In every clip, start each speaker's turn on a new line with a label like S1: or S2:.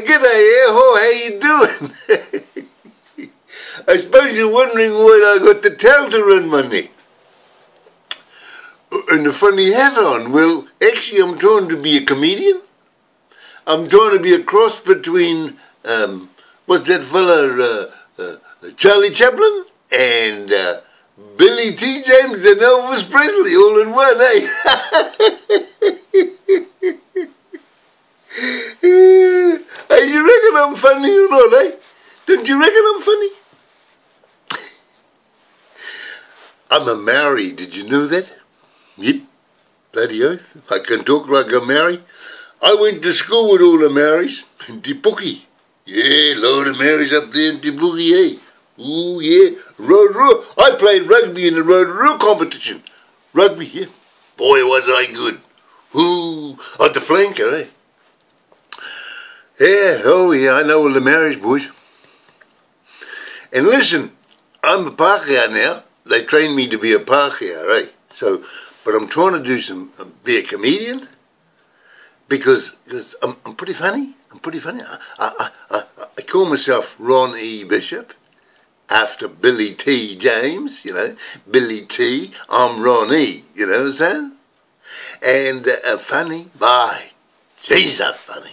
S1: g'day, how you doing? I suppose you're wondering why I got the towel around my neck. And the funny hat on. Well, actually I'm trying to be a comedian. I'm trying to be a cross between, what's that fella, Charlie Chaplin and Billy T. James and Elvis Presley all in one, Hey, you reckon I'm funny or not, eh? Don't you reckon I'm funny? I'm a Maori, did you know that? Yep, bloody oath. I can talk like a Maori. I went to school with all the Maoris in Te Puke. Yeah, load of Maoris up there in Te Puke, eh? Ooh, yeah. Rotorua. I played rugby in the Rotorua competition. Rugby, yeah. Boy, was I good. Ooh, at the flanker, eh? Yeah, oh yeah, I know all the Maoris, boys. And listen, I'm a Pākehā now. They trained me to be a Pākehā, eh? So, but I'm trying to do be a comedian because I'm pretty funny. I'm pretty funny. I call myself Ronnie Bishop after Billy T. James, you know. Billy T. I'm Ronnie, you know what I'm saying? And funny, bye. Jeez, I'm funny.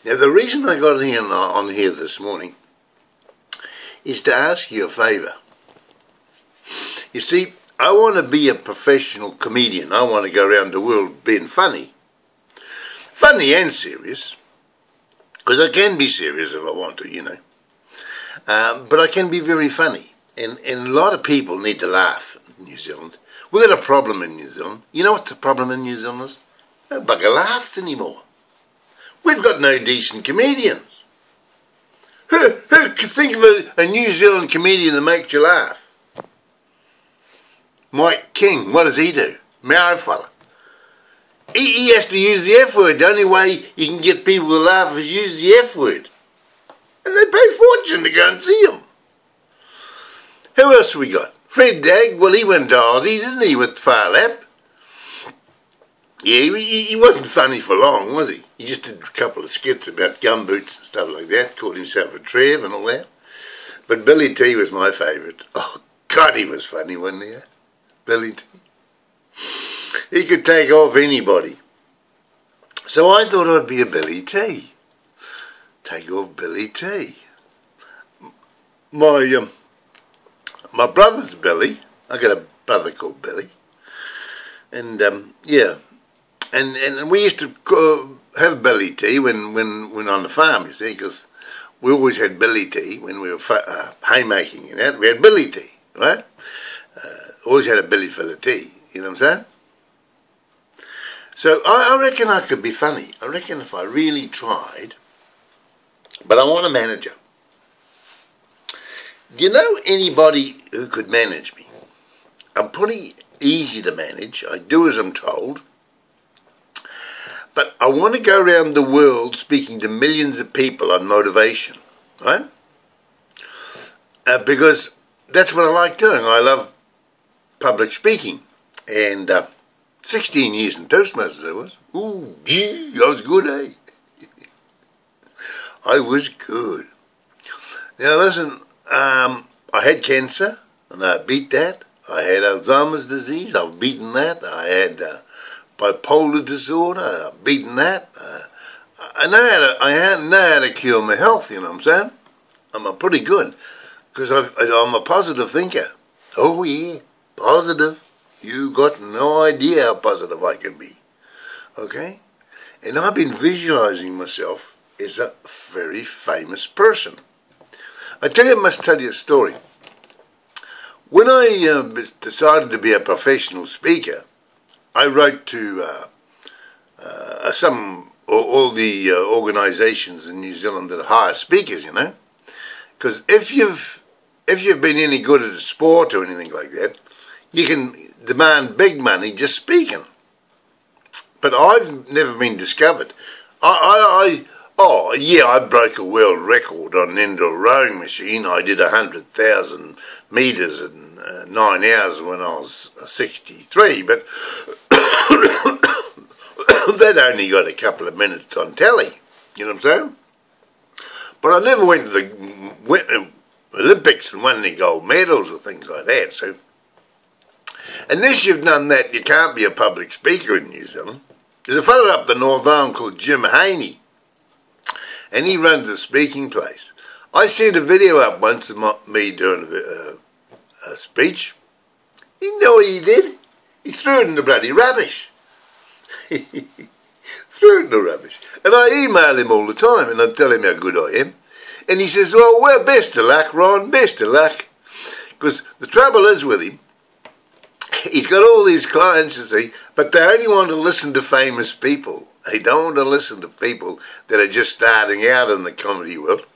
S1: Now, the reason I got on here this morning is to ask you a favour. You see, I want to be a professional comedian. I want to go around the world being funny. Funny and serious. Because I can be serious if I want to, you know. But I can be very funny. And a lot of people need to laugh in New Zealand. We've got a problem in New Zealand. You know what the problem in New Zealand is? No bugger laughs anymore. We've got no decent comedians. Who could think of a New Zealand comedian that makes you laugh? Mike King, what does he do? Maori fella. He has to use the F word. The only way you can get people to laugh is use the F word. And they pay fortune to go and see him. Who else we got? Fred Dagg, well he went to Aussie, didn't he, with Farlap? Yeah, he wasn't funny for long, was he? He just did a couple of skits about gumboots and stuff like that, called himself a Trev and all that. But Billy T was my favourite. Oh, God, he was funny, wasn't he? Billy T. He could take off anybody. So I thought I'd be a Billy T. Take off Billy T. My brother's Billy. I got a brother called Billy. And, yeah. And we used to have Billy T when on the farm, you see, because we always had Billy T when we were haymaking and that. We had Billy T, right? Always had a Billy for the tea, you know what I'm saying? So I reckon I could be funny. I reckon if I really tried, but I want a manager. Do you know anybody who could manage me? I'm pretty easy to manage. I do as I'm told. But I want to go around the world speaking to millions of people on motivation, right? Because that's what I like doing. I love public speaking. And 16 years in Toastmasters I was. Ooh, gee, I was good, eh? I was good. Now listen, I had cancer, and I beat that. I had Alzheimer's disease, I've beaten that. I had bipolar disorder, I've beaten that. I know how to cure my health, you know what I'm saying? I'm pretty good, because I'm a positive thinker. Oh yeah, positive. You got no idea how positive I can be. Okay? And I've been visualizing myself as a very famous person. I must tell you a story. When I decided to be a professional speaker, I wrote to all the organisations in New Zealand that hire speakers, you know, because if you've been any good at a sport or anything like that, you can demand big money just speaking. But I've never been discovered. Oh yeah, I broke a world record on an indoor rowing machine. I did 100,000 metres in 9 hours when I was 63, but that only got a couple of minutes on telly, You know what I'm saying? But I never went to the Olympics and won any gold medals or things like that. So, unless you've done that, you can't be a public speaker in New Zealand. There's a fellow up the North Island called Jim Haney, and he runs a speaking place. I sent a video up once of me doing a speech. You know what he did? He threw it in the bloody rubbish. Threw it in the rubbish. And I email him all the time and I tell him how good I am. And he says, well, best of luck, Ron, best of luck. Because the trouble is with him, he's got all these clients, you see, but they only want to listen to famous people. They don't want to listen to people that are just starting out in the comedy world.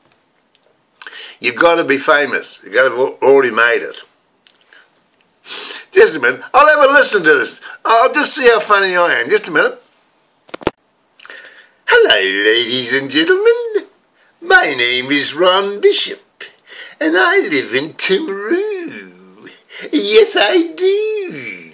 S1: You've got to be famous. You've got to have already made it. Just a minute. I'll have a listen to this. I'll just see how funny I am. Just a minute. Hello, ladies and gentlemen. My name is Ron Bishop, and I live in Timaru. Yes, I do.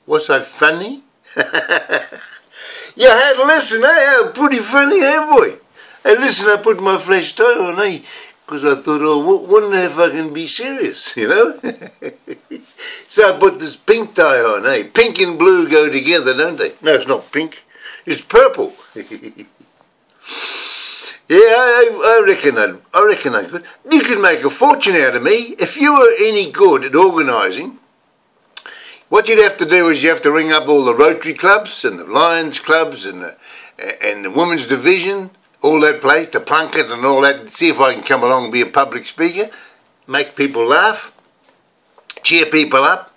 S1: What's so funny? Yeah, I had to listen, eh? Pretty funny, eh, boy? Hey, listen, I put my fresh tie on, eh? Because I thought, wouldn't I fucking be serious, you know? So I put this pink tie on, eh? Pink and blue go together, don't they? No, it's not pink. It's purple. Yeah, I reckon I could. You could make a fortune out of me. If you were any good at organising, what you'd have to do is you have to ring up all the Rotary clubs and the Lions clubs and the women's division, all that place, the Plunket and all that, and see if I can come along and be a public speaker, make people laugh, cheer people up.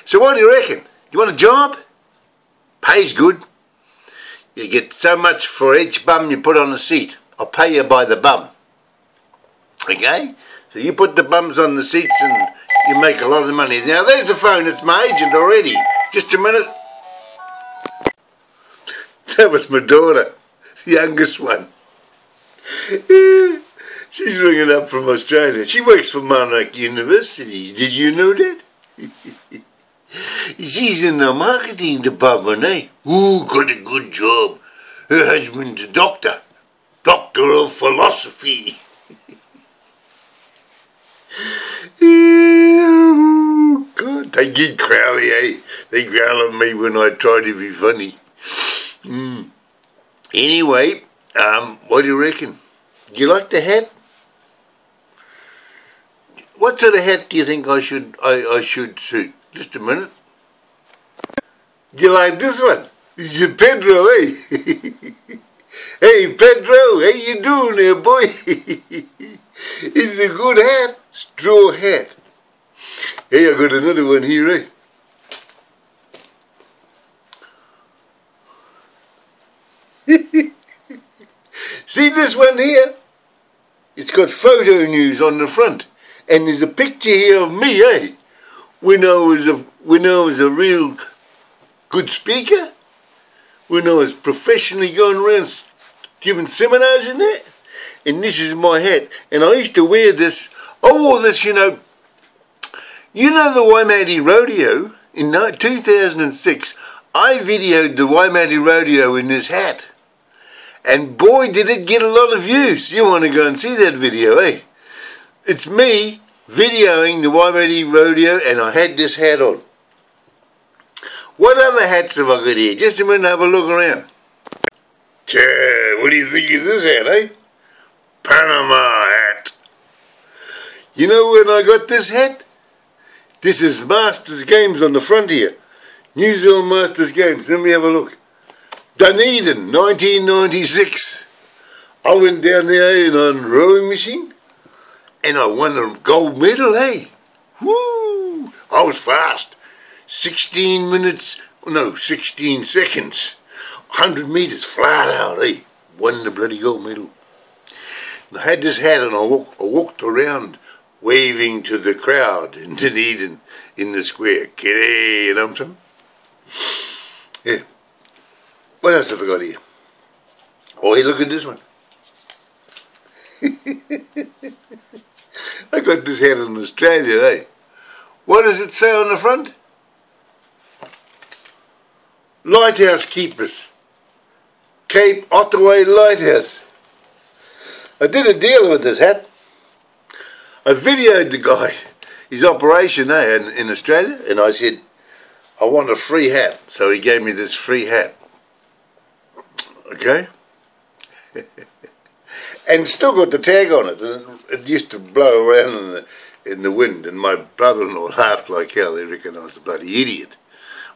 S1: So what do you reckon? You want a job? Pays good. You get so much for each bum you put on the seat. I'll pay you by the bum. Okay? So you put the bums on the seats and you make a lot of money. Now there's the phone, it's my agent already. Just a minute. That was my daughter, the youngest one. She's ringing up from Australia. She works for Monarch University. Did you know that? She's in the marketing department, eh? Ooh, got a good job. Her husband's a doctor. Doctor of philosophy. Oh, God, they get crowly, eh? They growl at me when I try to be funny. Anyway, what do you reckon? Do you like the hat? What sort of hat do you think I should suit? Just a minute. Do you like this one? This is Pedro, eh? Hey, Pedro, how you doing there, boy? It's a good hat, straw hat. Hey, I got another one here, eh? See this one here? It's got photo news on the front, and there's a picture here of me, eh? When I was a real good speaker, when I was professionally going around giving seminars and that, and this is my hat, and I used to wear this. I wore this, you know the Waimate Rodeo in 2006. I videoed the Waimate Rodeo in this hat. And boy, did it get a lot of views. You want to go and see that video, eh? It's me videoing the Waimate Rodeo, and I had this hat on. What other hats have I got here? Just a minute, have a look around. What do you think of this hat, eh? Panama hat. You know when I got this hat? This is Masters Games on the front here. New Zealand Masters Games. Let me have a look. Dunedin, 1996. I went down there in a rowing machine and I won a gold medal, eh? Woo! I was fast. 16 seconds. 100 metres flat out, eh? Won the bloody gold medal. And I had this hat and I walked around waving to the crowd in Dunedin in the square. G'day, you know what I'm saying? Yeah. What else have I got here? Oh, hey, look at this one. I got this hat in Australia, eh? What does it say on the front? Lighthouse keepers. Cape Otway Lighthouse. I did a deal with this hat. I videoed the guy, his operation in Australia, and I said, I want a free hat. So he gave me this free hat. Okay? And still got the tag on it. It used to blow around in the wind, and my brother-in-law laughed like hell. They reckoned I was a bloody idiot.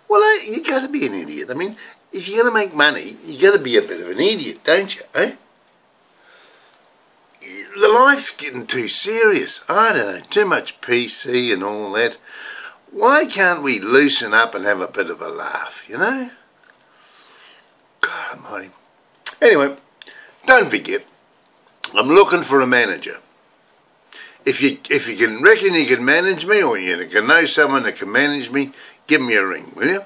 S1: Well, you got to be an idiot. I mean, if you're going to make money, you got to be a bit of an idiot, don't you? Eh? The life's getting too serious. I don't know, too much PC and all that. Why can't we loosen up and have a bit of a laugh, you know? God almighty. Anyway, don't forget, I'm looking for a manager. If you can reckon you can manage me, or you can know someone that can manage me, give me a ring, will you?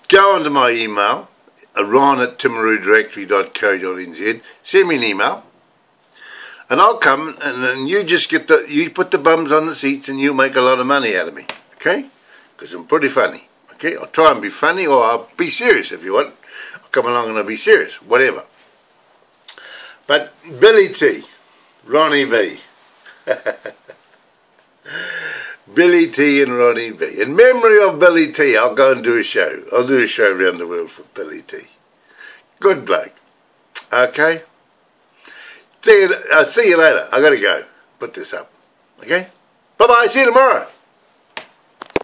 S1: Go onto my email, ron@timarudirectory.co.nz, send me an email, and I'll come, and then you just you put the bums on the seats, and you'll make a lot of money out of me, okay? Because I'm pretty funny, okay? I'll try and be funny, or I'll be serious if you want. I'll come along and I'll be serious, whatever. But Billy T, Ronnie V. Billy T and Ronnie V. In memory of Billy T, I'll go and do a show. I'll do a show around the world for Billy T. Good bloke. Okay? See you later. I got to go. Put this up. Okay? Bye-bye. See you tomorrow.